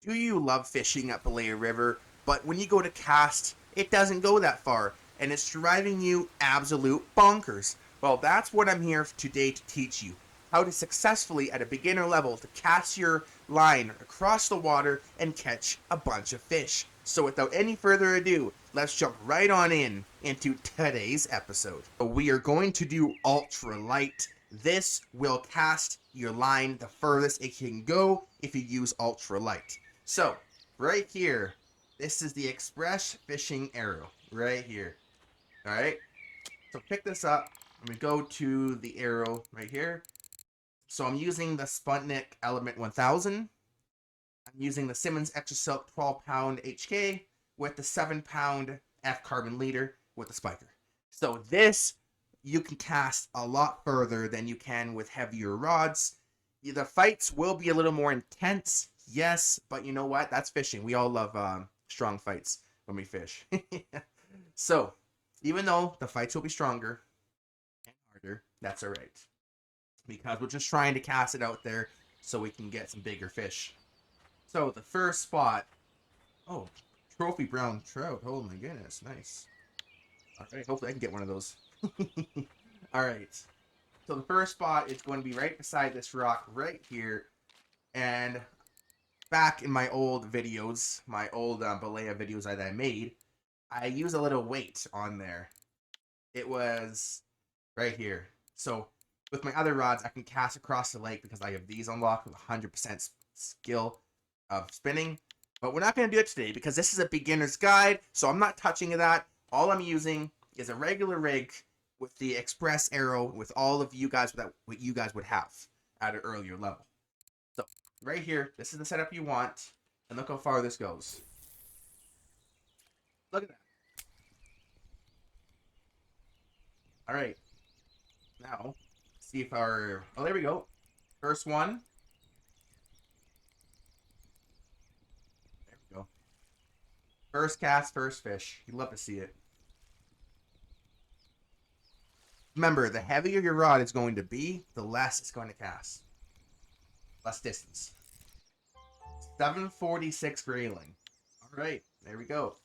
Do you love fishing at Belaya River, but when you go to cast, it doesn't go that far, and it's driving you absolute bonkers? Well, that's what I'm here today to teach you. How to successfully, at a beginner level, to cast your line across the water and catch a bunch of fish. So without any further ado, let's jump right on into today's episode. We are going to do ultra light. This will cast your line the furthest it can go if you use ultra light. So, right here, this is the Express Fishing Arrow, right here. Alright, so pick this up. I'm going to go to the arrow right here. So I'm using the Sputnik Element 1000. I'm using the Simmons Extra Silk 12-pound HK with the 7-pound F-carbon leader with the spiker. So this, you can cast a lot further than you can with heavier rods. The fights will be a little more intense, yes, but you know what? That's fishing. We all love strong fights when we fish. So, even though the fights will be stronger and harder, that's all right. Because we're just trying to cast it out there so we can get some bigger fish. So, the first spot... Oh, trophy brown trout. Oh my goodness, nice. Alright, hopefully I can get one of those. Alright. So the first spot is going to be right beside this rock right here. And back in my old videos, my old Belaya videos that I made, I use a little weight on there. It was right here. So with my other rods, I can cast across the lake because I have these unlocked with 100% skill of spinning. But we're not going to do it today because this is a beginner's guide, so I'm not touching that. All I'm using is a regular rig with the express arrow with all of you guys that what you guys would have at an earlier level. So right here, this is the setup you want, and look how far this goes. Look at that. All right. Now, see if our... Oh, there we go. First one. There we go. First cast, first fish. You'd love to see it. Remember, the heavier your rod is going to be, the less it's going to cast. Less distance. 746 grayling. All right, there we go.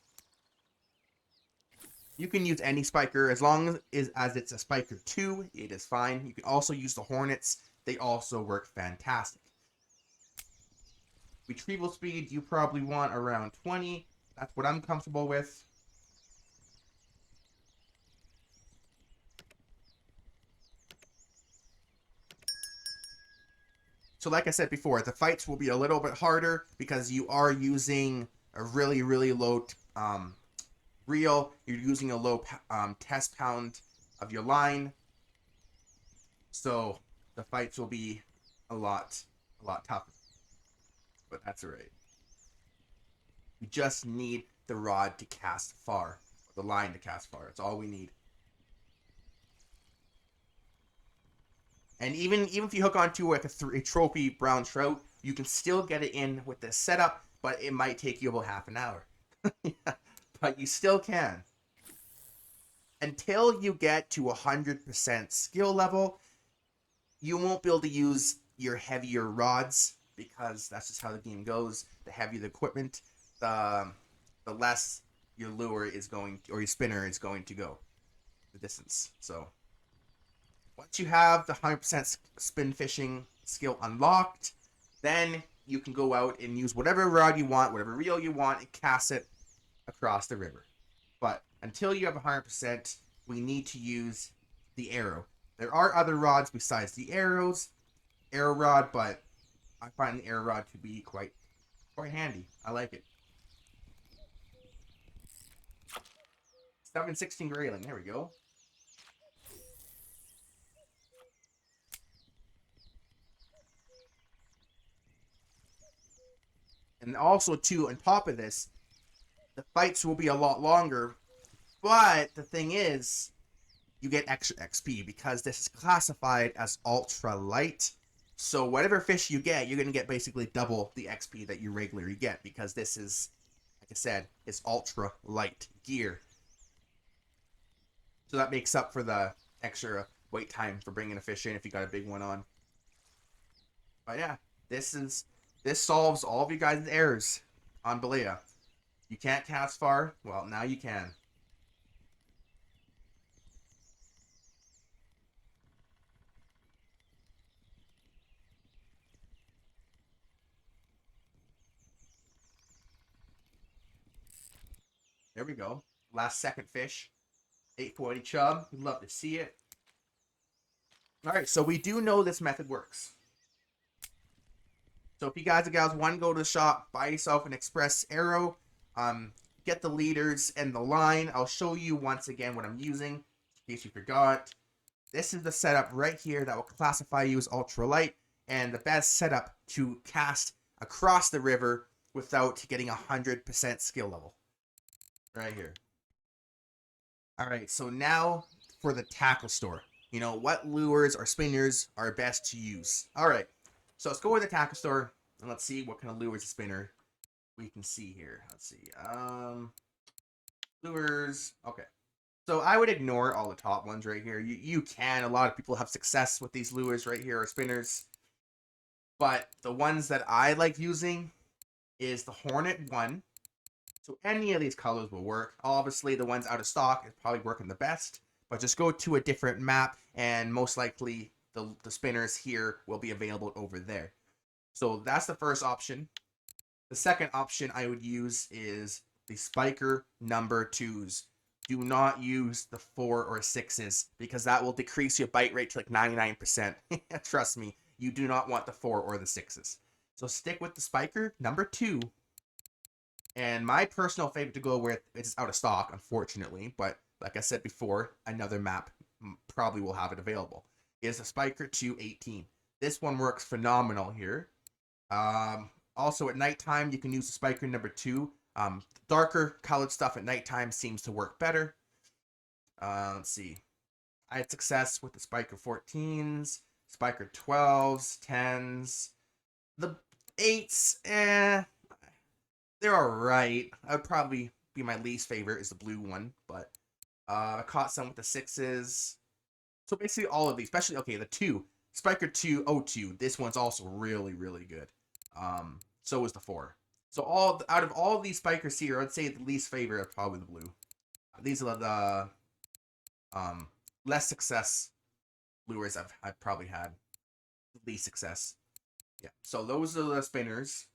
You can use any spiker as long as it's a spiker 2, it is fine. You can also use the Hornets. They also work fantastic. Retrieval speed, you probably want around 20. That's what I'm comfortable with. So like I said before, the fights will be a little bit harder because you are using a really, really low reel. You're using a low test pound of your line. So the fights will be a lot tougher. But that's alright. We just need the rod to cast far. Or the line to cast far. That's all we need. And even if you hook onto like a trophy brown trout, you can still get it in with this setup, but it might take you about half an hour. But you still can. Until you get to 100% skill level, you won't be able to use your heavier rods because that's just how the game goes. The heavier the equipment, the less your lure is going to, or your spinner is going to go the distance. So once you have the 100% spin fishing skill unlocked, then you can go out and use whatever rod you want, whatever reel you want, and cast it across the river. But until you have 100%, we need to use the arrow. There are other rods besides the arrow rod, but I find the arrow rod to be quite handy. I like it. 716 grayling. There we go. And also, too, on top of this, the fights will be a lot longer. But the thing is, you get extra XP because this is classified as ultra light. So whatever fish you get, you're going to get basically double the XP that you regularly get because this is, like I said, is ultra light gear. So that makes up for the extra wait time for bringing a fish in if you got a big one on. But yeah, this is This solves all of you guys' errors on Belaya. You can't cast far. Well, now you can. There we go. Last second fish. 840 chub. We'd love to see it. All right, so we do know this method works. So if you guys and gals want to go to the shop, buy yourself an express arrow, get the leaders and the line. I'll show you once again what I'm using, in case you forgot. This is the setup right here that will classify you as ultralight, and the best setup to cast across the river without getting 100% skill level. Right here. All right, so now for the tackle store. You know, what lures or spinners are best to use. All right, so let's go to the tackle store and let's see what kind of lures and spinner we can see here. Let's see. Lures. Okay. So I would ignore all the top ones right here. You can. A lot of people have success with these lures right here or spinners. But the ones that I like using is the Hornet 1. So any of these colors will work. Obviously, the ones out of stock is probably working the best. But just go to a different map, and most likely the spinners here will be available over there. So that's the first option. The second option I would use is the Spiker number 2s. Do not use the 4 or 6s because that will decrease your bite rate to like 99%. Trust me, you do not want the 4 or the 6s. So stick with the Spiker number 2. And my personal favorite to go with, it's out of stock, unfortunately, but like I said before, another map probably will have it available, is the Spiker 218. This one works phenomenal here. Also at nighttime, you can use the Spiker number 2. Darker colored stuff at nighttime seems to work better. Let's see. I had success with the Spiker 14s, Spiker 12s, 10s. The 8s, they're alright. I'd probably be my least favorite is the blue one, but I caught some with the 6s. So basically all of these, especially, okay, the 2. Spiker 202. This one's also really, really good. So is the 4. So out of all these spikers here, I'd say the least favorite are probably the blue. These are the less success lures I've probably had. Least success. Yeah. So those are the spinners.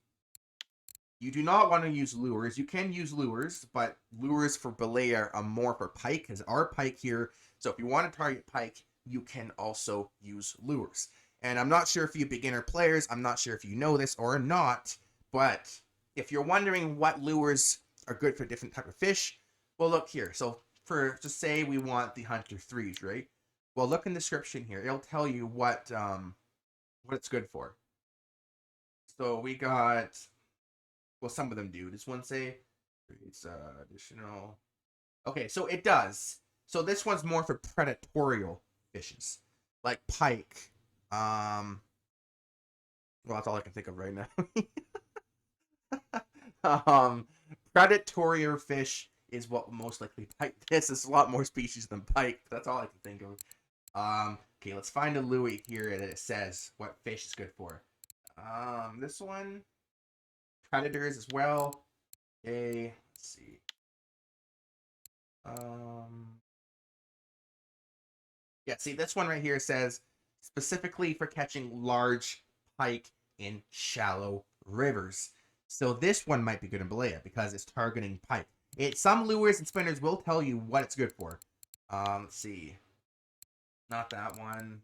You do not want to use lures. You can use lures, but lures for Belaya are more for pike, because our pike here. So if you want to target pike, you can also use lures. And I'm not sure if you beginner players, I'm not sure if you know this or not, but if you're wondering what lures are good for different type of fish, well, look here. So for, just say we want the Hunter 3s, right? Well, look in the description here. It'll tell you what it's good for. So we got, well, some of them do. Does one say it's additional? Okay, so it does. So this one's more for predatorial fishes, like pike. Well, that's all I can think of right now. Predatory fish is what most likely pike. This is a lot more species than pike. That's all I can think of. Okay, let's find a Louis here that it says what fish is good for. This one, predators as well. Okay, let's see. Yeah, see, this one right here says specifically for catching large pike in shallow rivers. So this one might be good in Belaya because it's targeting pike. Some lures and spinners will tell you what it's good for. Let's see. Not that one.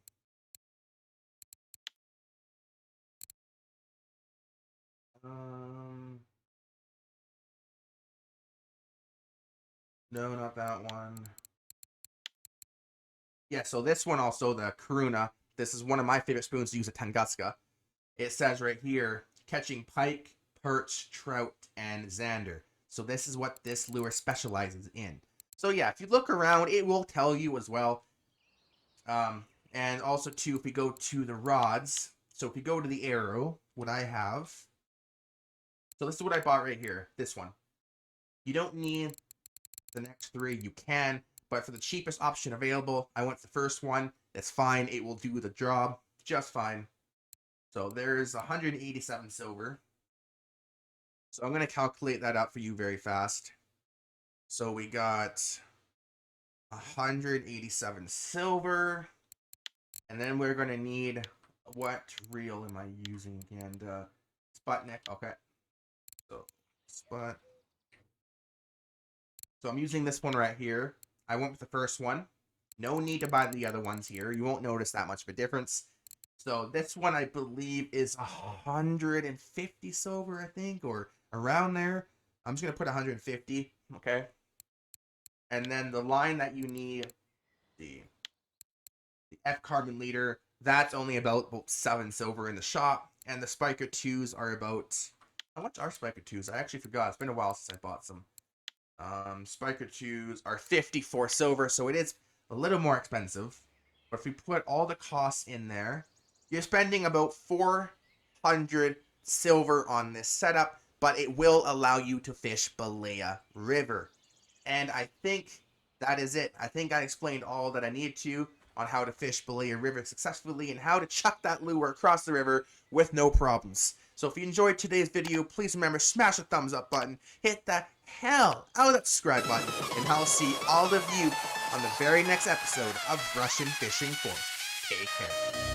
No, not that one. Yeah, so this one also, the Karuna. This is one of my favorite spoons to use at Tunguska. It says right here, catching pike, perch, trout, and zander. So this is what this lure specializes in. So yeah, if you look around, it will tell you as well. And also too, if we go to the rods, so if you go to the arrow, what I have, so this is what I bought right here, this one. You don't need the next 3, you can, but for the cheapest option available, I went the first one. That's fine, it will do the job just fine. So there's 187 silver. So I'm going to calculate that up for you very fast. So we got 187 silver. And then we're going to need, what reel am I using again? Sputnik. Okay. So spot. So I'm using this one right here. I went with the first one. No need to buy the other ones here. You won't notice that much of a difference. So this one I believe is 150 silver, I think, or around there. I'm just going to put 150, okay? And then the line that you need, the F carbon leader, that's only about 7 silver in the shop. And the Spiker 2s are about, how much are Spiker 2s? I actually forgot. It's been a while since I bought some. Spiker 2s are 54 silver, so it is a little more expensive. But if we put all the costs in there, you're spending about 400 silver on this setup, but it will allow you to fish Belaya River. And I think that is it. I think I explained all that I needed to on how to fish Belaya River successfully and how to chuck that lure across the river with no problems. So if you enjoyed today's video, please remember, smash the thumbs up button, hit the hell out of that subscribe button, and I'll see all of you on the very next episode of Russian Fishing 4. Take care.